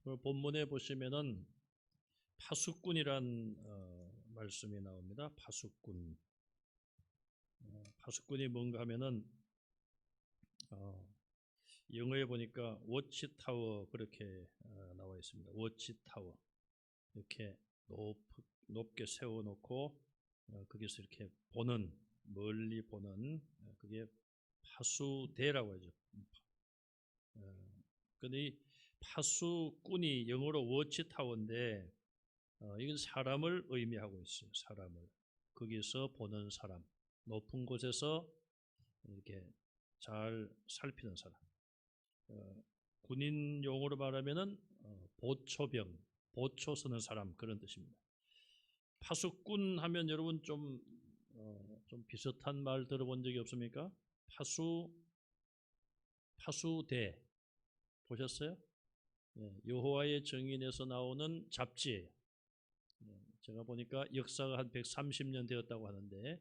본문에 보시면은 파수꾼이란 말씀이 나옵니다. 파수꾼. 파수꾼이 뭔가 하면은 영어에 보니까 워치타워 그렇게 나와 있습니다. 워치타워 이렇게 높게 세워놓고 거기서 이렇게 보는 멀리 보는 그게 파수대라고 하죠. 근데 이 파수꾼이 영어로 워치타워인데 이건 사람을 의미하고 있어요. 사람을 거기서 보는 사람, 높은 곳에서 이렇게 잘 살피는 사람. 군인 용어로 말하면은 보초병, 보초 서는 사람 그런 뜻입니다. 파수꾼 하면 여러분 좀 비슷한 말 들어본 적이 없습니까? 파수대 보셨어요? 여호와의 증인에서 나오는 잡지예요. 제가 보니까 역사가 한 130년 되었다고 하는데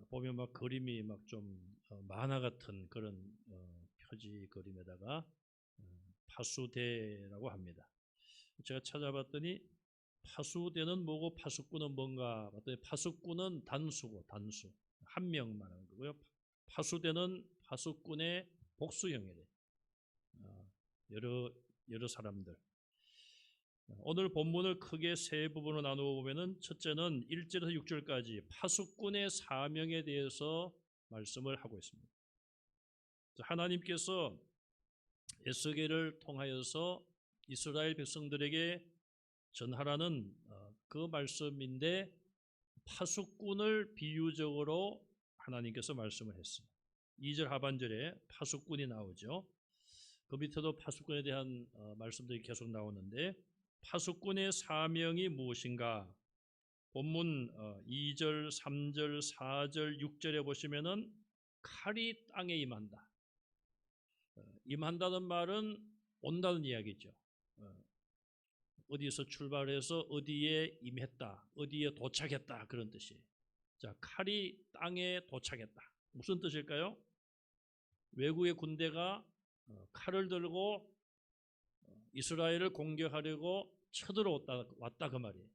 보면 막 그림이 막 좀 만화 같은 그런 표지 그림에다가 파수대라고 합니다. 제가 찾아봤더니 파수대는 뭐고 파수꾼은 뭔가 봤더니 파수꾼은 단수고 단수 한 명 말하는 거고요. 파수대는 파수꾼의 복수형이래요. 여러 사람들. 오늘 본문을 크게 세 부분으로 나누어 보면은 첫째는 1절에서 6절까지 파수꾼의 사명에 대해서 말씀을 하고 있습니다. 하나님께서 에스겔을 통하여서 이스라엘 백성들에게 전하라는 그 말씀인데 파수꾼을 비유적으로 하나님께서 말씀을 했어요. 2절 하반절에 파수꾼이 나오죠. 그 밑에도 파수꾼에 대한 말씀들이 계속 나오는데 파수꾼의 사명이 무엇인가? 본문 2절, 3절, 4절, 6절에 보시면은 칼이 땅에 임한다. 임한다는 말은 온다는 이야기죠. 어디서 출발해서 어디에 임했다, 어디에 도착했다 그런 뜻이에요. 자, 칼이 땅에 도착했다. 무슨 뜻일까요? 외국의 군대가 칼을 들고 이스라엘을 공격하려고 쳐들어왔다 그 말이에요.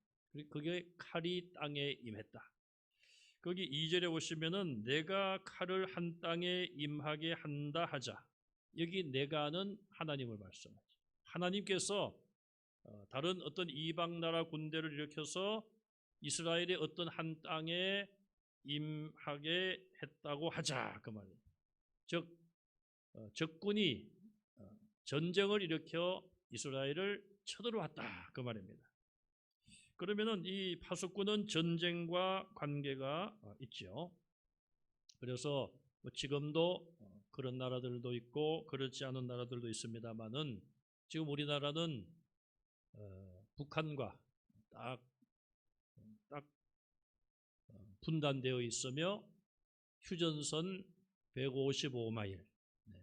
그게 칼이 땅에 임했다. 거기 2절에 보시면은 내가 칼을 한 땅에 임하게 한다 하자. 여기 내가는 하나님을 말씀하죠. 하나님께서 다른 어떤 이방 나라 군대를 일으켜서 이스라엘의 어떤 한 땅에 임하게 했다고 하자 그 말이에요. 즉 적군이 전쟁을 일으켜 이스라엘을 쳐들어왔다 그 말입니다. 그러면은 이 파수꾼은 전쟁과 관계가 있죠. 그래서 지금도 그런 나라들도 있고 그렇지 않은 나라들도 있습니다만은 지금 우리나라는 북한과 딱 분단되어 있으며 휴전선 155마일,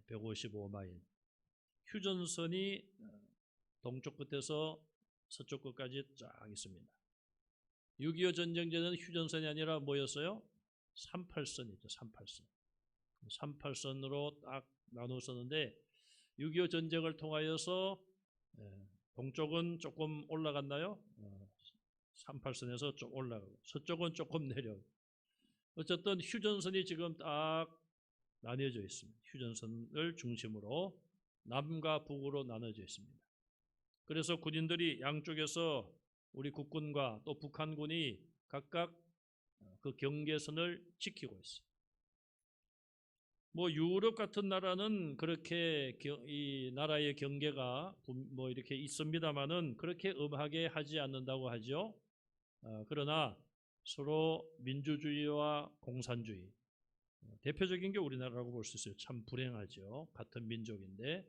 155마일. 휴전선이 동쪽 끝에서 서쪽 끝까지 쫙 있습니다. 6.25 전쟁 전에는 휴전선이 아니라 뭐였어요? 38선이죠. 38선. 38선으로 딱 나눴었는데 6.25 전쟁을 통하여서 동쪽은 조금 올라갔나요? 38선에서 좀 올라가고 서쪽은 조금 내려가고 어쨌든 휴전선이 지금 딱 나뉘어져 있습니다. 휴전선을 중심으로 남과 북으로 나눠져 있습니다. 그래서 군인들이 양쪽에서 우리 국군과 또 북한군이 각각 그 경계선을 지키고 있어요. 뭐 유럽 같은 나라는 그렇게 이 나라의 경계가 뭐 이렇게 있습니다만은 그렇게 엄하게 하지 않는다고 하죠. 그러나 서로 민주주의와 공산주의 대표적인 게 우리나라라고 볼 수 있어요. 참 불행하죠. 같은 민족인데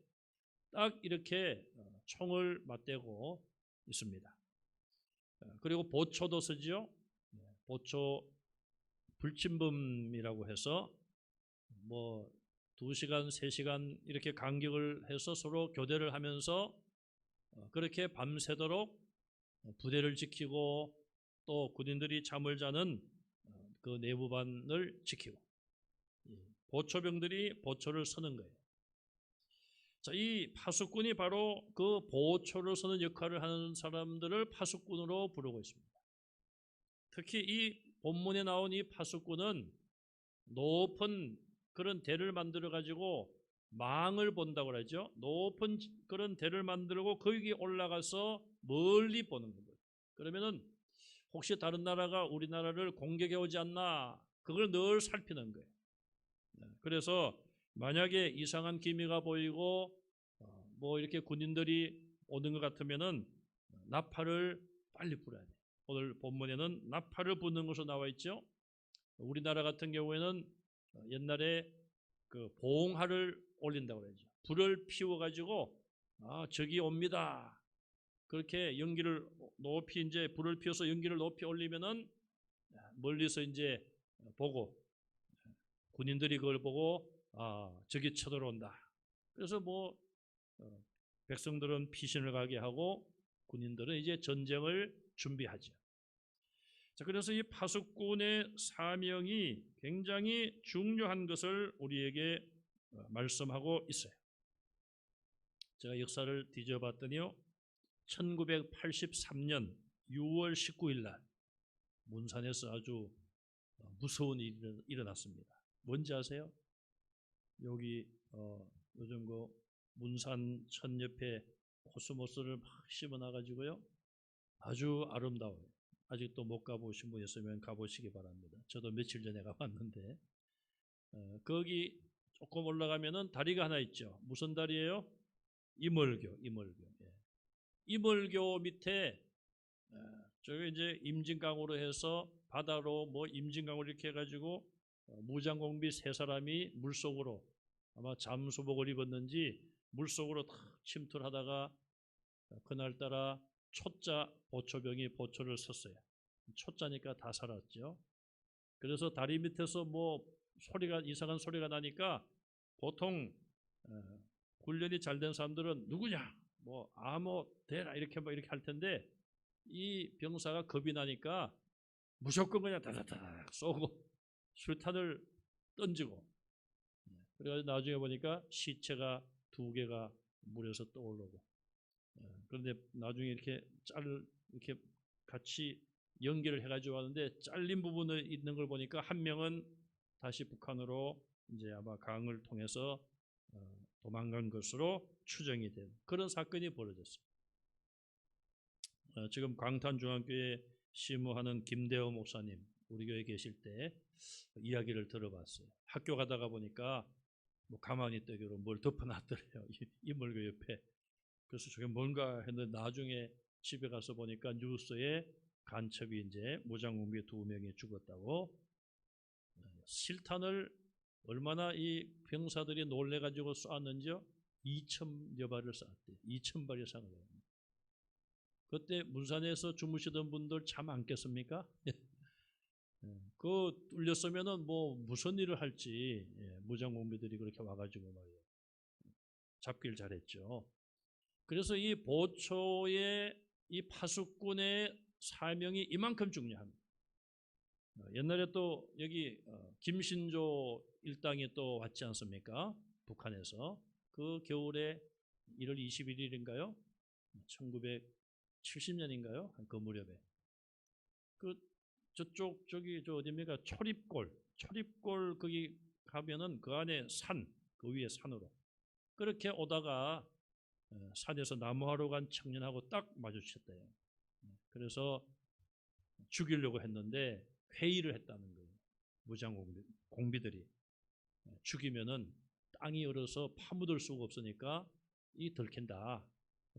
딱 이렇게 총을 맞대고 있습니다. 그리고 보초도 쓰죠. 보초 불침범이라고 해서 뭐 2시간, 3시간 이렇게 간격을 해서 서로 교대를 하면서 그렇게 밤새도록 부대를 지키고 또 군인들이 잠을 자는 그 내부반을 지키고 보초병들이 보초를 서는 거예요. 자, 이 파수꾼이 바로 그 보초를 서는 역할을 하는 사람들을 파수꾼으로 부르고 있습니다. 특히 이 본문에 나온 이 파수꾼은 높은 그런 대를 만들어 가지고 망을 본다고 그러죠. 높은 그런 대를 만들고 거기 올라가서 멀리 보는 거예요. 그러면은 혹시 다른 나라가 우리나라를 공격해 오지 않나 그걸 늘 살피는 거예요. 그래서 만약에 이상한 기미가 보이고 뭐 이렇게 군인들이 오는 것 같으면은 나팔을 빨리 불어야 돼. 오늘 본문에는 나팔을 부는 것으로 나와 있죠. 우리나라 같은 경우에는 옛날에 그 봉화를 올린다고 그러죠. 불을 피워가지고 적이 옵니다. 그렇게 연기를 높이 이제 불을 피워서 연기를 높이 올리면은 멀리서 이제 보고 군인들이 그걸 보고 적이 쳐들어온다. 그래서 뭐 백성들은 피신을 가게 하고 군인들은 이제 전쟁을 준비하죠. 자, 그래서 이 파수꾼의 사명이 굉장히 중요한 것을 우리에게 말씀하고 있어요. 제가 역사를 뒤져봤더니요, 1983년 6월 19일 날 문산에서 아주 무서운 일이 일어났습니다. 뭔지 아세요? 여기 요즘 그 문산 천 옆에 코스모스를 막 심어놔가지고요, 아주 아름다워요. 아직도 못 가보신 분 있으면 가보시기 바랍니다. 저도 며칠 전에 가봤는데 거기 조금 올라가면은 다리가 하나 있죠. 무슨 다리예요? 이멀교. 예. 이멀교 밑에 저기 이제 임진강으로 해서 바다로 뭐 임진강으로 이렇게 해가지고 무장공비 세 사람이 물속으로 아마 잠수복을 입었는지 물속으로 탁 침투를 하다가 그날따라 초자 보초병이 보초를 섰어요. 초자니까 다 살았죠. 그래서 다리 밑에서 뭐 소리가 이상한 소리가 나니까 보통 훈련이 잘 된 사람들은 누구냐 뭐 암호 대라 이렇게 뭐 이렇게 할 텐데 이 병사가 겁이 나니까 무조건 그냥 다다다닥 쏘고 술탄을 던지고 그래가지고 나중에 보니까 시체가 2개가 물에서 떠오르고 그런데 나중에 이렇게 이렇게 같이 연결을 해가지고 하는데 잘린 부분에 있는 걸 보니까 한 명은 다시 북한으로 이제 아마 강을 통해서 도망간 것으로 추정이 된 그런 사건이 벌어졌어요. 지금 광탄중앙교회 시무하는 김대호 목사님 우리 교회 계실 때 이야기를 들어봤어요. 학교 가다가 보니까 뭐 가만히 있다기로 뭘 덮어놨더래요. 이물교 옆에. 그래서 저게 뭔가 했는데 나중에 집에 가서 보니까 뉴스에 간첩이 이제 무장공비 2명이 죽었다고 실탄을 얼마나 이 병사들이 놀래가지고 쏘았는지요? 2,000여 발을 쐈대요. 2,000발 이상을. 그때 문산에서 주무시던 분들 잠 안 깼습니까? 그 뚫렸으면은 뭐 무슨 일을 할지 무장공비들이 그렇게 와가지고 말이에요. 잡기를 잘했죠. 그래서 이 보초의 이 파수꾼의 사명이 이만큼 중요합니다. 옛날에 또 여기 김신조 일당이 또 왔지 않습니까? 북한에서 그 겨울에 1월 21일인가요? 1970년인가요? 그 무렵에 그 저쪽 저기 저 어디입니까? 초립골 거기 가면은 그 안에 그 위에 산으로 그렇게 오다가 산에서 나무하러 간 청년하고 딱 마주쳤대요. 그래서 죽이려고 했는데 회의를 했다는 거예요. 무장공비들이 죽이면은 땅이 얼어서 파묻을 수가 없으니까 이 들킨다.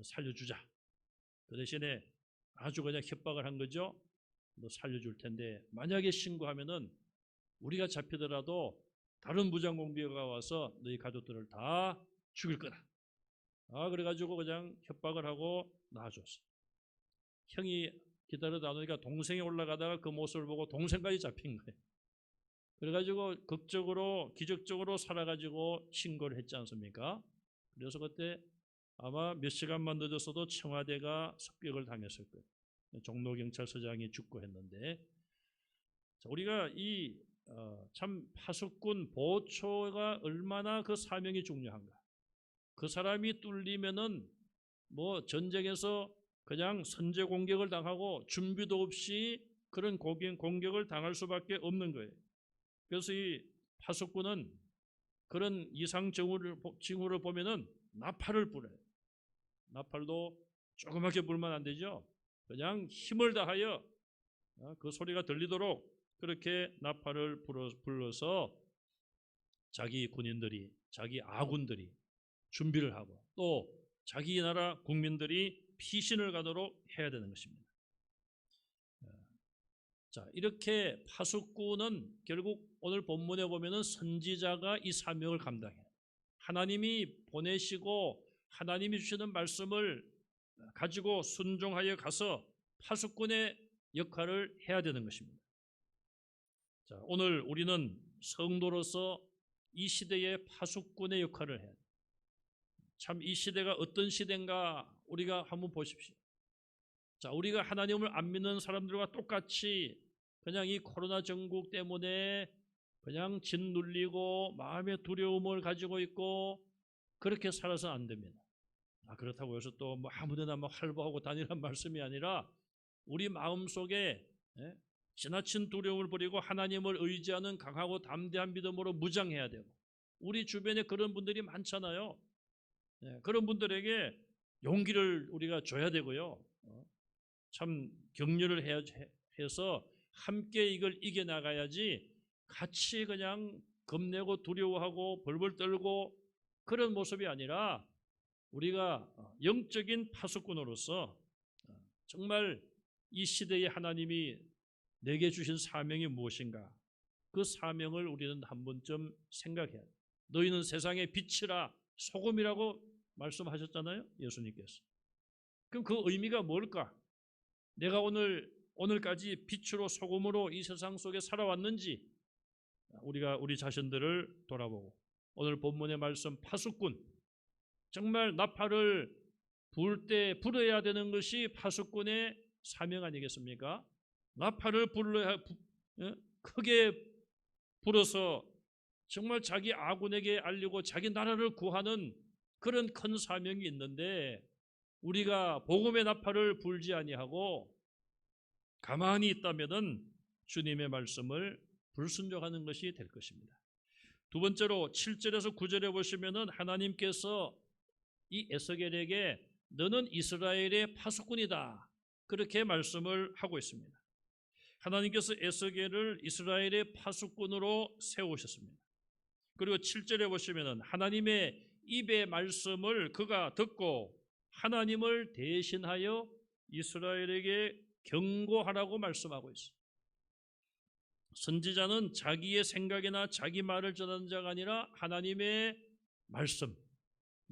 살려주자. 그 대신에 아주 그냥 협박을 한 거죠. 너 살려줄 텐데 만약에 신고하면은 우리가 잡히더라도 다른 무장공비가 와서 너희 가족들을 다 죽일 거다. 그래가지고 그냥 협박을 하고 놔줬어. 형이 기다려다 나오니까 동생이 올라가다가 그 모습을 보고 동생까지 잡힌 거예요. 그래가지고 기적적으로 살아가지고 신고를 했지 않습니까? 그래서 그때 아마 몇 시간만 늦었어도 청와대가 습격을 당했을 거예요. 종로경찰서장이 죽고 했는데 우리가 이 참 파수꾼 보초가 얼마나 그 사명이 중요한가. 그 사람이 뚫리면은 뭐 전쟁에서 그냥 선제 공격을 당하고 준비도 없이 그런 공격을 당할 수밖에 없는 거예요. 그래서 이 파수꾼은 그런 이상 징후를 보면은 나팔을 불어요. 나팔도 조그맣게 불면 안 되죠. 그냥 힘을 다하여 그 소리가 들리도록 그렇게 나팔을 불러서 자기 군인들이, 자기 아군들이 준비를 하고 또 자기 나라 국민들이 피신을 가도록 해야 되는 것입니다. 자, 이렇게 파수꾼은 결국 오늘 본문에 보면은 선지자가 이 사명을 감당해요. 하나님이 보내시고 하나님이 주시는 말씀을 가지고 순종하여 가서 파수꾼의 역할을 해야 되는 것입니다. 자, 오늘 우리는 성도로서 이 시대의 파수꾼의 역할을 해야 돼요. 참 이 시대가 어떤 시대인가 우리가 한번 보십시오. 자, 우리가 하나님을 안 믿는 사람들과 똑같이 그냥 이 코로나 전국 때문에 그냥 짓눌리고 마음의 두려움을 가지고 있고 그렇게 살아서 안 됩니다. 그렇다고 해서 또 뭐 아무데나 뭐 활보하고 다니란 말씀이 아니라 우리 마음속에 지나친 두려움을 버리고 하나님을 의지하는 강하고 담대한 믿음으로 무장해야 되고 우리 주변에 그런 분들이 많잖아요. 그런 분들에게 용기를 우리가 줘야 되고요. 참 격려를 해서 함께 이걸 이겨나가야지 같이 그냥 겁내고 두려워하고 벌벌 떨고 그런 모습이 아니라 우리가 영적인 파수꾼으로서 정말 이 시대에 하나님이 내게 주신 사명이 무엇인가 그 사명을 우리는 한 번쯤 생각해야 돼요. 너희는 세상의 빛이라 소금이라고 말씀하셨잖아요, 예수님께서. 그럼 그 의미가 뭘까? 내가 오늘까지 빛으로 소금으로 이 세상 속에 살아왔는지 우리가 우리 자신들을 돌아보고 오늘 본문의 말씀 파수꾼 정말 나팔을 불 때 불어야 되는 것이 파수꾼의 사명 아니겠습니까? 나팔을 크게 불어서 정말 자기 아군에게 알리고 자기 나라를 구하는 그런 큰 사명이 있는데 우리가 복음의 나팔을 불지 아니하고 가만히 있다면은 주님의 말씀을 불순종하는 것이 될 것입니다. 두 번째로 7절에서 9절에 보시면은 하나님께서 이 에스겔에게 너는 이스라엘의 파수꾼이다 그렇게 말씀을 하고 있습니다. 하나님께서 에스겔을 이스라엘의 파수꾼으로 세우셨습니다. 그리고 7절에 보시면은 하나님의 입의 말씀을 그가 듣고 하나님을 대신하여 이스라엘에게 경고하라고 말씀하고 있어요. 선지자는 자기의 생각이나 자기 말을 전하는 자가 아니라 하나님의 말씀.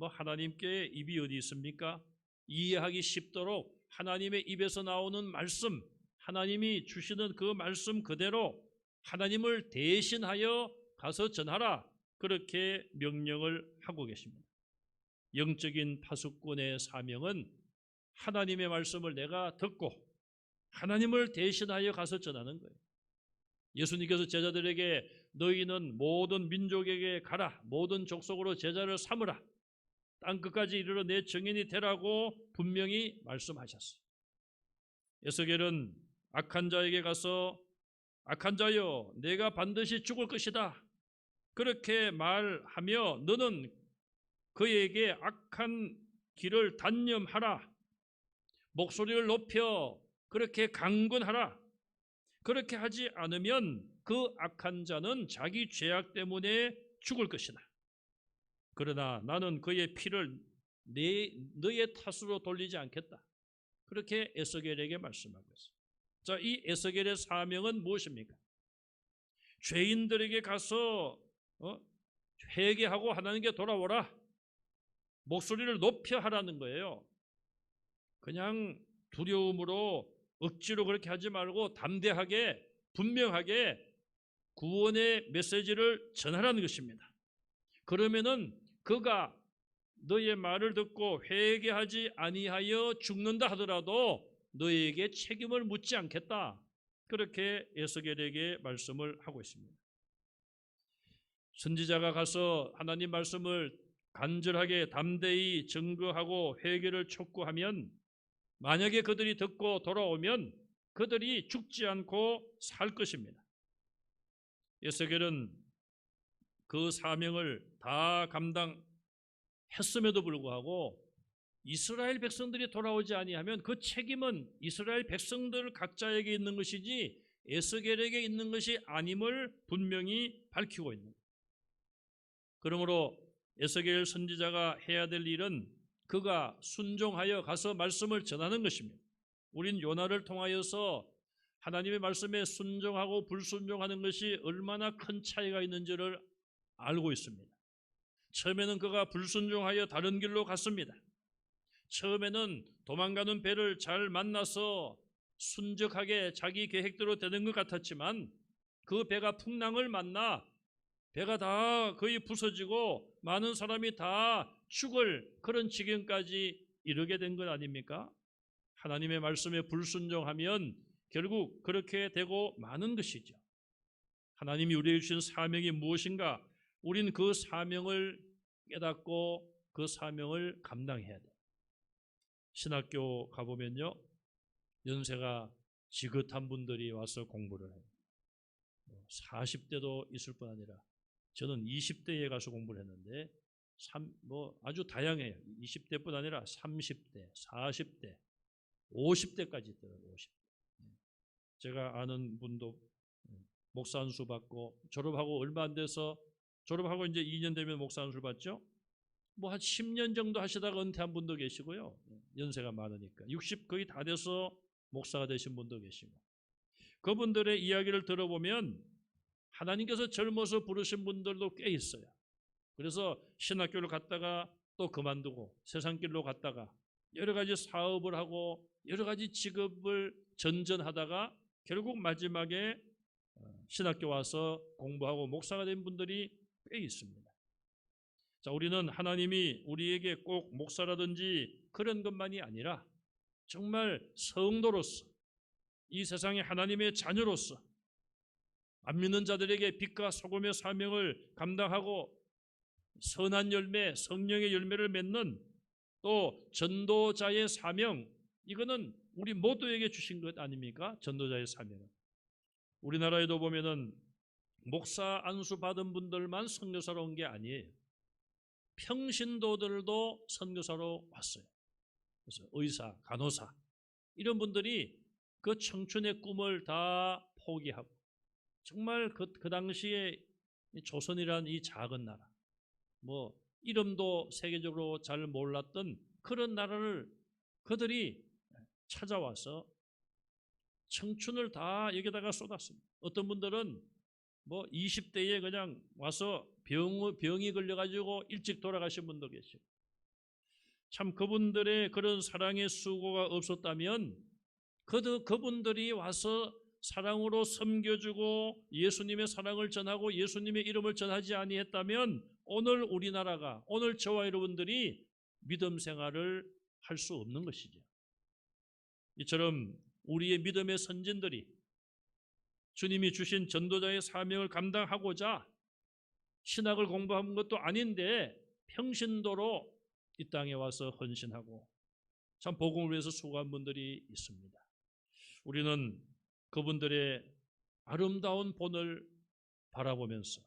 하나님께 입이 어디 있습니까? 이해하기 쉽도록 하나님의 입에서 나오는 말씀, 하나님이 주시는 그 말씀 그대로 하나님을 대신하여 가서 전하라. 그렇게 명령을 하고 계십니다. 영적인 파수꾼의 사명은 하나님의 말씀을 내가 듣고 하나님을 대신하여 가서 전하는 거예요. 예수님께서 제자들에게 너희는 모든 민족에게 가라. 모든 족속으로 제자를 삼으라. 땅끝까지 이르러 내 증인이 되라고 분명히 말씀하셨어요. 에스겔은 악한 자에게 가서 악한 자여 내가 반드시 죽을 것이다. 그렇게 말하며 너는 그에게 악한 길을 단념하라. 목소리를 높여 그렇게 강권하라. 그렇게 하지 않으면 그 악한 자는 자기 죄악 때문에 죽을 것이다. 그러나 나는 그의 피를 너의 탓으로 돌리지 않겠다. 그렇게 에스겔에게 말씀하고 있어요. 자, 이 에스겔의 사명은 무엇입니까? 죄인들에게 가서 회개하고 하나님께 돌아오라. 목소리를 높여 하라는 거예요. 그냥 두려움으로 억지로 그렇게 하지 말고 담대하게 분명하게 구원의 메시지를 전하라는 것입니다. 그러면은 그가 너의 말을 듣고 회개하지 아니하여 죽는다 하더라도 너에게 책임을 묻지 않겠다. 그렇게 에스겔에게 말씀을 하고 있습니다. 선지자가 가서 하나님 말씀을 간절하게 담대히 증거하고 회개를 촉구하면 만약에 그들이 듣고 돌아오면 그들이 죽지 않고 살 것입니다. 에스겔은 그 사명을 다 감당했음에도 불구하고 이스라엘 백성들이 돌아오지 아니하면 그 책임은 이스라엘 백성들 각자에게 있는 것이지 에스겔에게 있는 것이 아님을 분명히 밝히고 있는 거예요. 그러므로 에스겔 선지자가 해야 될 일은 그가 순종하여 가서 말씀을 전하는 것입니다. 우린 요나를 통하여서 하나님의 말씀에 순종하고 불순종하는 것이 얼마나 큰 차이가 있는지를 알고 있습니다. 처음에는 그가 불순종하여 다른 길로 갔습니다. 처음에는 도망가는 배를 잘 만나서 순적하게 자기 계획대로 되는 것 같았지만 그 배가 풍랑을 만나 배가 다 거의 부서지고 많은 사람이 다 죽을 그런 지경까지 이르게 된 것 아닙니까? 하나님의 말씀에 불순종하면 결국 그렇게 되고 마는 것이죠. 하나님이 우리에게 주신 사명이 무엇인가? 우린 그 사명을 깨닫고 그 사명을 감당해야 돼요. 신학교 가보면요, 연세가 지긋한 분들이 와서 공부를 해요. 40대도 있을 뿐 아니라 저는 20대에 가서 공부를 했는데 아주 다양해요. 20대뿐 아니라 30대, 40대, 50대까지 있더라고요. 50대. 제가 아는 분도 목사 안수 받고 졸업하고 얼마 안 돼서 졸업하고 이제 2년 되면 목사 안수 받죠. 뭐 한 10년 정도 하시다가 은퇴한 분도 계시고요. 연세가 많으니까 60 거의 다 돼서 목사가 되신 분도 계시고, 그분들의 이야기를 들어보면 하나님께서 젊어서 부르신 분들도 꽤 있어요. 그래서 신학교를 갔다가 또 그만두고 세상길로 갔다가 여러 가지 사업을 하고 여러 가지 직업을 전전하다가 결국 마지막에 신학교 와서 공부하고 목사가 된 분들이 꽤 있습니다. 자, 우리는 하나님이 우리에게 꼭 목사라든지 그런 것만이 아니라 정말 성도로서 이 세상의 하나님의 자녀로서 안 믿는 자들에게 빛과 소금의 사명을 감당하고 선한 열매, 성령의 열매를 맺는 또 전도자의 사명, 이거는 우리 모두에게 주신 것 아닙니까? 전도자의 사명은. 우리나라에도 보면은 목사 안수 받은 분들만 선교사로 온 게 아니에요. 평신도들도 선교사로 왔어요. 그래서 의사, 간호사 이런 분들이 그 청춘의 꿈을 다 포기하고 정말 그 당시에 조선이라는 이 작은 나라, 뭐 이름도 세계적으로 잘 몰랐던 그런 나라를 그들이 찾아와서 청춘을 다 여기다가 쏟았습니다. 어떤 분들은 뭐 20대에 그냥 와서 병이 걸려가지고 일찍 돌아가신 분도 계시고, 참 그분들의 그런 사랑의 수고가 없었다면 그분들이 와서 사랑으로 섬겨주고 예수님의 사랑을 전하고 예수님의 이름을 전하지 아니했다면 오늘 우리나라가, 오늘 저와 여러분들이 믿음 생활을 할 수 없는 것이죠. 이처럼 우리의 믿음의 선진들이 주님이 주신 전도자의 사명을 감당하고자 신학을 공부한 것도 아닌데 평신도로 이 땅에 와서 헌신하고 참 복음을 위해서 수고한 분들이 있습니다. 우리는 그분들의 아름다운 본을 바라보면서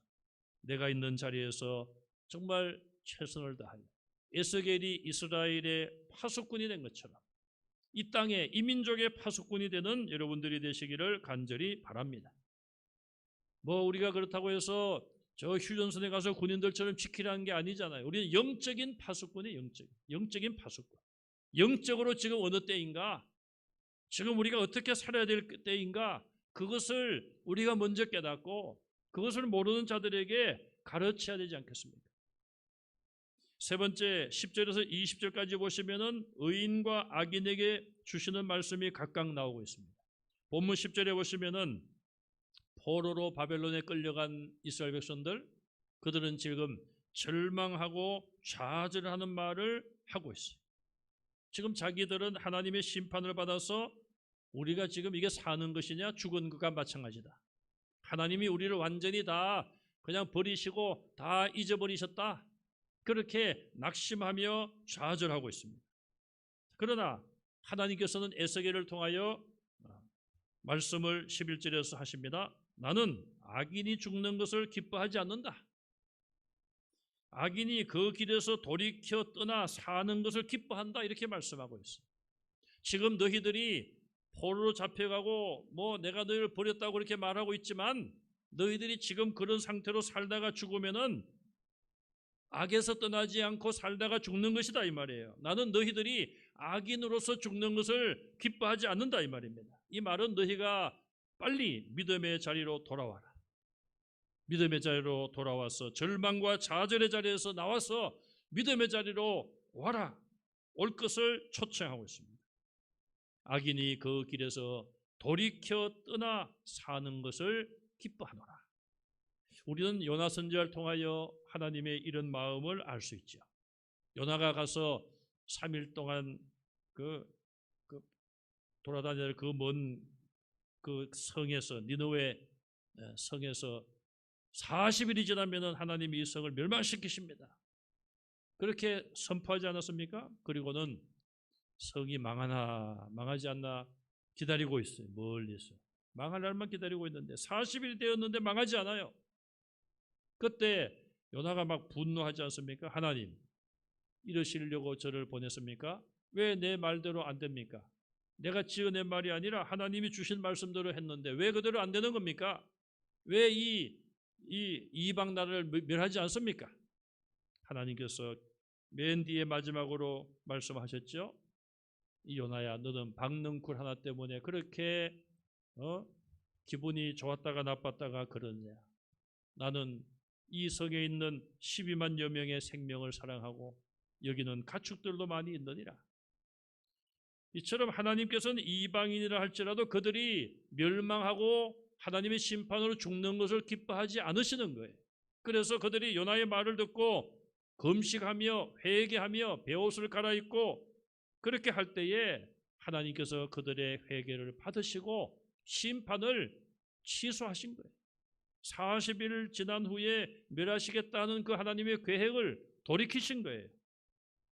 내가 있는 자리에서 정말 최선을 다하여 에스겔이 이스라엘의 파수꾼이 된 것처럼 이 땅에 이 민족의 파수꾼이 되는 여러분들이 되시기를 간절히 바랍니다. 뭐 우리가 그렇다고 해서 저 휴전선에 가서 군인들처럼 지키라는 게 아니잖아요. 우리는 영적인 파수꾼이에요. 영적인 파수꾼. 영적으로 지금 어느 때인가, 지금 우리가 어떻게 살아야 될 때인가, 그것을 우리가 먼저 깨닫고 그것을 모르는 자들에게 가르쳐야 되지 않겠습니까? 세 번째 10절에서 20절까지 보시면은 의인과 악인에게 주시는 말씀이 각각 나오고 있습니다. 본문 10절에 보시면은 포로로 바벨론에 끌려간 이스라엘 백성들, 그들은 지금 절망하고 좌절하는 말을 하고 있어요. 지금 자기들은 하나님의 심판을 받아서 우리가 지금 이게 사는 것이냐 죽은 것과 마찬가지다. 하나님이 우리를 완전히 다 그냥 버리시고 다 잊어버리셨다. 그렇게 낙심하며 좌절하고 있습니다. 그러나 하나님께서는 에스겔을 통하여 말씀을 11절에서 하십니다. 나는 악인이 죽는 것을 기뻐하지 않는다. 악인이 그 길에서 돌이켜 떠나 사는 것을 기뻐한다. 이렇게 말씀하고 있어요. 지금 너희들이 포로로 잡혀가고 내가 너희를 버렸다고 그렇게 말하고 있지만 너희들이 지금 그런 상태로 살다가 죽으면은 악에서 떠나지 않고 살다가 죽는 것이다 이 말이에요. 나는 너희들이 악인으로서 죽는 것을 기뻐하지 않는다 이 말입니다. 이 말은 너희가 빨리 믿음의 자리로 돌아와라. 믿음의 자리로 돌아와서 절망과 좌절의 자리에서 나와서 믿음의 자리로 와라. 올 것을 초청하고 있습니다. 악인이 그 길에서 돌이켜 떠나 사는 것을 기뻐하노라. 우리는 요나 선지자를 통하여 하나님의 이런 마음을 알 수 있죠. 요나가 가서 3일 동안 돌아다니는 그 먼 성에서 니느웨 성에서 40일이 지나면은 하나님이 이 성을 멸망시키십니다. 그렇게 선포하지 않았습니까? 그리고는 성이 망하나 망하지 않나 기다리고 있어요. 멀리서 망할 날만 기다리고 있는데 40일이 되었는데 망하지 않아요. 그때 요나가 막 분노하지 않습니까? 하나님, 이러시려고 저를 보냈습니까? 왜 내 말대로 안 됩니까? 내가 지어낸 말이 아니라 하나님이 주신 말씀대로 했는데 왜 그대로 안 되는 겁니까? 왜 이 이방 나라를 멸하지 않습니까? 하나님께서 맨 뒤에 마지막으로 말씀하셨죠. 이 요나야, 너는 박능쿨 하나 때문에 그렇게 기분이 좋았다가 나빴다가 그러냐. 나는 이 성에 있는 12만여 명의 생명을 사랑하고 여기는 가축들도 많이 있느니라. 이처럼 하나님께서는 이방인이라 할지라도 그들이 멸망하고 하나님의 심판으로 죽는 것을 기뻐하지 않으시는 거예요. 그래서 그들이 요나의 말을 듣고 금식하며 회개하며 베옷을 갈아입고 그렇게 할 때에 하나님께서 그들의 회개를 받으시고 심판을 취소하신 거예요. 40일 지난 후에 멸하시겠다는 그 하나님의 계획을 돌이키신 거예요.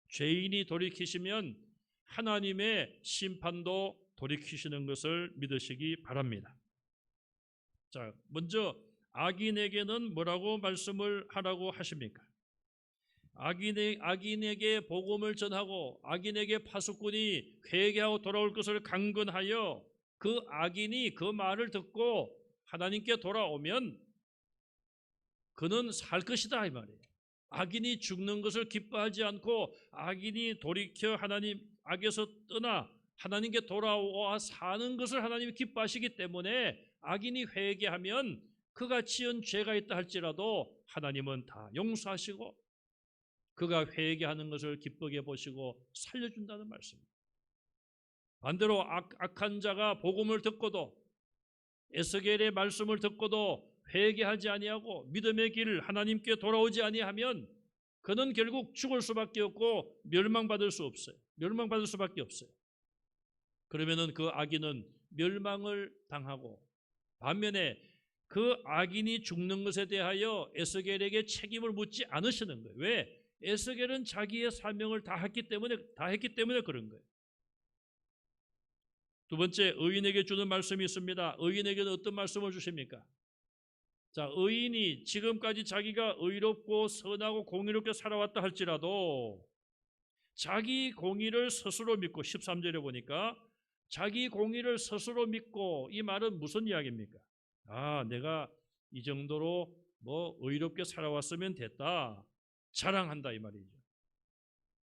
죄인이 돌이키시면 하나님의 심판도 돌이키시는 것을 믿으시기 바랍니다. 자, 먼저 악인에게는 뭐라고 말씀을 하라고 하십니까? 악인에게 복음을 전하고 악인에게 파수꾼이 회개하고 돌아올 것을 강건하여 그 악인이 그 말을 듣고 하나님께 돌아오면 그는 살 것이다 이 말이에요. 악인이 죽는 것을 기뻐하지 않고 악인이 돌이켜 하나님 악에서 떠나 하나님께 돌아와 사는 것을 하나님이 기뻐하시기 때문에 악인이 회개하면 그가 지은 죄가 있다 할지라도 하나님은 다 용서하시고 그가 회개하는 것을 기쁘게 보시고 살려준다는 말씀입니다. 반대로 악한 자가 복음을 듣고도 에스겔의 말씀을 듣고도 회개하지 아니하고 믿음의 길 하나님께 돌아오지 아니하면 그는 결국 죽을 수밖에 없고 멸망받을 수 없어요. 멸망받을 수밖에 없어요. 그러면은 그 악인은 멸망을 당하고 반면에 그 악인이 죽는 것에 대하여 에스겔에게 책임을 묻지 않으시는 거예요. 왜? 에스겔은 자기의 사명을 다 했기 때문에 그런 거예요. 두 번째, 의인에게 주는 말씀이 있습니다. 의인에게는 어떤 말씀을 주십니까? 자, 의인이 지금까지 자기가 의롭고 선하고 공의롭게 살아왔다 할지라도 자기 공의를 스스로 믿고 13절에 보니까 자기 공의를 스스로 믿고 이 말은 무슨 이야기입니까? 내가 이 정도로 의롭게 살아왔으면 됐다. 자랑한다 이 말이죠.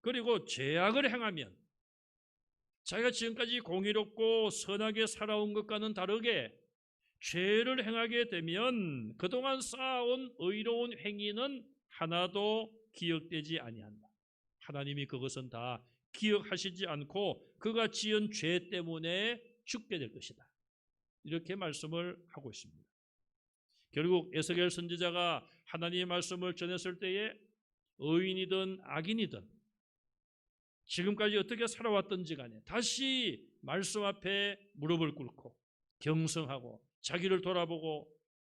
그리고 죄악을 행하면 자기가 지금까지 공의롭고 선하게 살아온 것과는 다르게 죄를 행하게 되면 그동안 쌓아온 의로운 행위는 하나도 기억되지 아니한다. 하나님이 그것은 다 기억하시지 않고 그가 지은 죄 때문에 죽게 될 것이다. 이렇게 말씀을 하고 있습니다. 결국 에스겔 선지자가 하나님의 말씀을 전했을 때에 의인이든 악인이든 지금까지 어떻게 살아왔던지 간에 다시 말씀 앞에 무릎을 꿇고 경성하고 자기를 돌아보고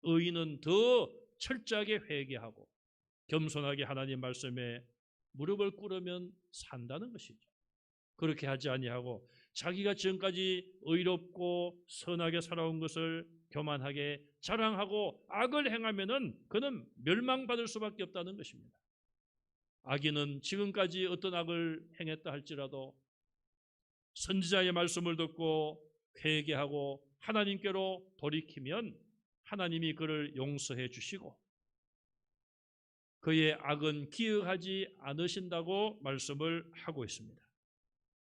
의인은 더 철저하게 회개하고 겸손하게 하나님 말씀에 무릎을 꿇으면 산다는 것이죠. 그렇게 하지 아니하고 자기가 지금까지 의롭고 선하게 살아온 것을 교만하게 자랑하고 악을 행하면은 그는 멸망받을 수밖에 없다는 것입니다. 악인은 지금까지 어떤 악을 행했다 할지라도 선지자의 말씀을 듣고 회개하고 하나님께로 돌이키면 하나님이 그를 용서해 주시고 그의 악은 기억하지 않으신다고 말씀을 하고 있습니다.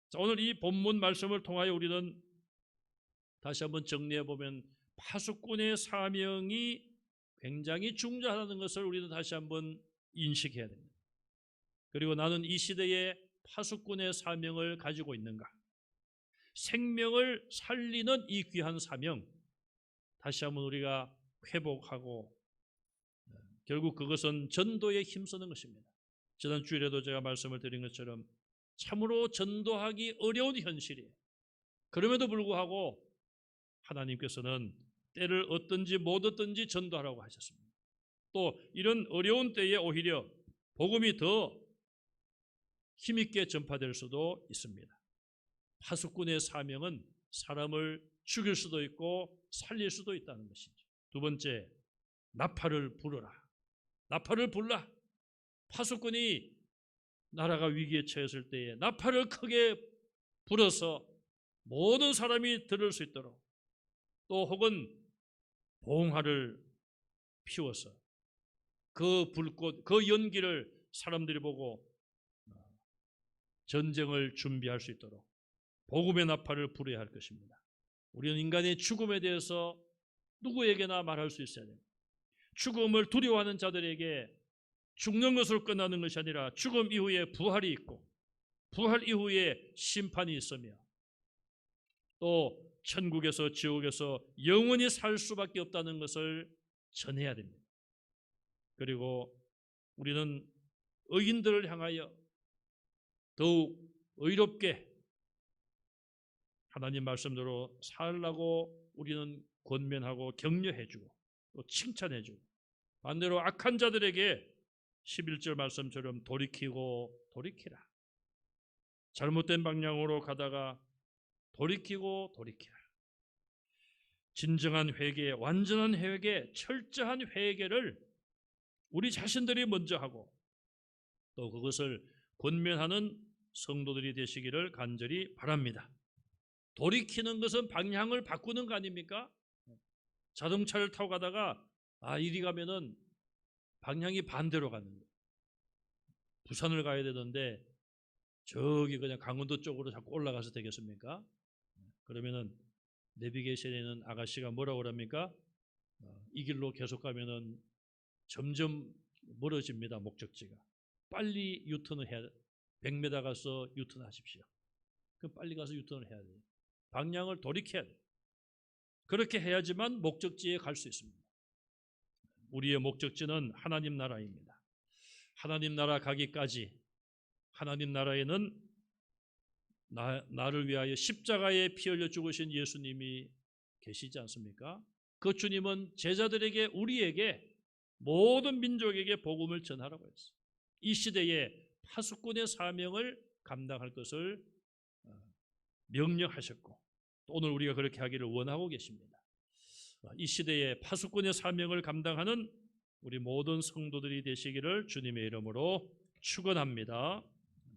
자, 오늘 이 본문 말씀을 통하여 우리는 다시 한번 정리해 보면 파수꾼의 사명이 굉장히 중요하다는 것을 우리는 다시 한번 인식해야 됩니다. 그리고 나는 이 시대에 파수꾼의 사명을 가지고 있는가? 생명을 살리는 이 귀한 사명, 다시 한번 우리가 회복하고 결국 그것은 전도에 힘쓰는 것입니다. 지난 주일에도 제가 말씀을 드린 것처럼 참으로 전도하기 어려운 현실이에요. 그럼에도 불구하고 하나님께서는 때를 얻든지 못 얻든지 전도하라고 하셨습니다. 또 이런 어려운 때에 오히려 복음이 더 힘있게 전파될 수도 있습니다. 파수꾼의 사명은 사람을 죽일 수도 있고 살릴 수도 있다는 것이죠. 두 번째, 나팔을 불어라. 나팔을 불라. 파수꾼이 나라가 위기에 처했을 때에 나팔을 크게 불어서 모든 사람이 들을 수 있도록, 또 혹은 봉화를 피워서 그 불꽃, 그 연기를 사람들이 보고 전쟁을 준비할 수 있도록 복음의 나팔을 불어야 할 것입니다. 우리는 인간의 죽음에 대해서 누구에게나 말할 수 있어야 됩니다. 죽음을 두려워하는 자들에게 죽는 것으로 끝나는 것이 아니라 죽음 이후에 부활이 있고 부활 이후에 심판이 있으며 또 천국에서 지옥에서 영원히 살 수밖에 없다는 것을 전해야 됩니다. 그리고 우리는 의인들을 향하여 더욱 의롭게 하나님 말씀대로 살라고 우리는 권면하고 격려해주고 또 칭찬해주고, 반대로 악한 자들에게 11절 말씀처럼 돌이키고 돌이키라. 잘못된 방향으로 가다가 돌이키고 돌이키라. 진정한 회개, 완전한 회개, 철저한 회개를 우리 자신들이 먼저 하고 또 그것을 권면하는 성도들이 되시기를 간절히 바랍니다. 돌이키는 것은 방향을 바꾸는 거 아닙니까? 자동차를 타고 가다가 이리 가면은 방향이 반대로 가는 거예요. 부산을 가야 되는데 저기 그냥 강원도 쪽으로 자꾸 올라가서 되겠습니까? 그러면은 내비게이션에 있는 아가씨가 뭐라고 그럽니까? 이 길로 계속 가면은 점점 멀어집니다. 목적지가. 빨리 유턴을 해야 돼. 100m 가서 유턴하십시오. 그럼 빨리 가서 유턴을 해야 돼요. 방향을 돌이켜야 돼요. 그렇게 해야지만 목적지에 갈 수 있습니다. 우리의 목적지는 하나님 나라입니다. 하나님 나라 가기까지 하나님 나라에는 나를 위하여 십자가에 피 흘려 죽으신 예수님이 계시지 않습니까? 그 주님은 제자들에게, 우리에게, 모든 민족에게 복음을 전하라고 했어요. 이 시대에 파수꾼의 사명을 감당할 것을 명령하셨고 또 오늘 우리가 그렇게 하기를 원하고 계십니다. 이 시대에 파수꾼의 사명을 감당하는 우리 모든 성도들이 되시기를 주님의 이름으로 축원합니다.